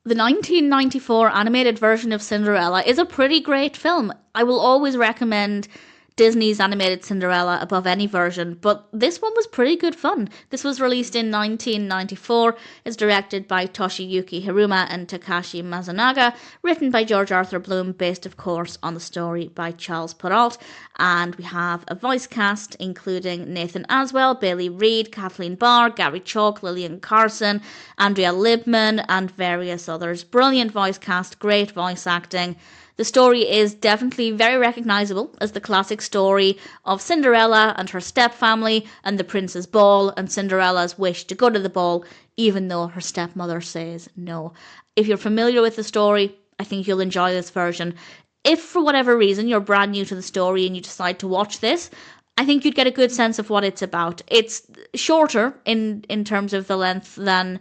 The 1994 animated version of Cinderella is a pretty great film. I will always recommend Disney's animated Cinderella above any version, but this one was pretty good fun. This was released in 1994. It's directed by Toshiyuki Hiruma and Takashi Masunaga, written by George Arthur Bloom, based of course on the story by Charles Perrault, and we have a voice cast including Nathan Aswell, Bailee Reid, Kathleen Barr, Garry Chalk, Lillian Carlson, Andrea Libman, and various others. Brilliant voice cast, great voice acting. The story is definitely very recognisable as the classic story of Cinderella and her stepfamily and the prince's ball and Cinderella's wish to go to the ball even though her stepmother says no. If you're familiar with the story, I think you'll enjoy this version. If for whatever reason you're brand new to the story and you decide to watch this, I think you'd get a good sense of what it's about. It's shorter in terms of the length than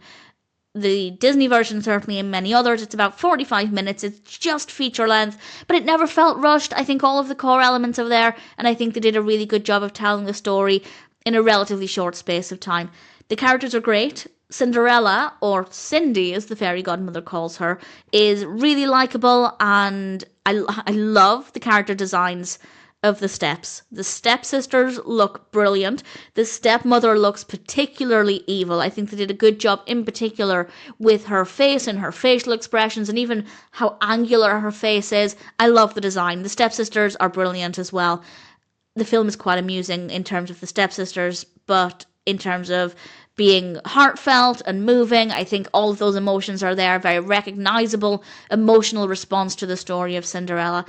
the Disney version, certainly, and many others. It's about 45 minutes. It's just feature length, but it never felt rushed. I think all of the core elements are there, and I think they did a really good job of telling the story in a relatively short space of time. The characters are great. Cinderella, or Cindy as the fairy godmother calls her, is really likeable, and I love the character designs of the steps. The stepsisters look brilliant. The stepmother looks particularly evil. I think they did a good job in particular with her face and her facial expressions and even how angular her face is. I love the design. The stepsisters are brilliant as well. The film is quite amusing in terms of the stepsisters, but in terms of being heartfelt and moving, I think all of those emotions are there. Very recognisable emotional response to the story of Cinderella.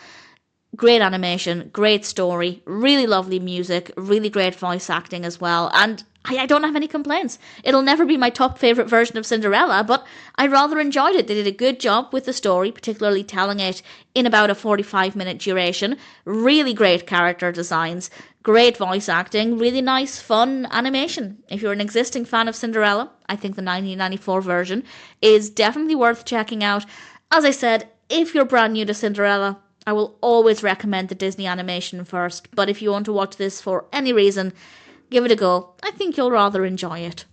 Great animation, great story, really lovely music, really great voice acting as well, and I don't have any complaints. It'll never be my top favourite version of Cinderella, but I rather enjoyed it. They did a good job with the story, particularly telling it in about a 45-minute duration. Really great character designs, great voice acting, really nice, fun animation. If you're an existing fan of Cinderella, I think the 1994 version is definitely worth checking out. As I said, if you're brand new to Cinderella, I will always recommend the Disney animation first, but if you want to watch this for any reason, give it a go. I think you'll rather enjoy it.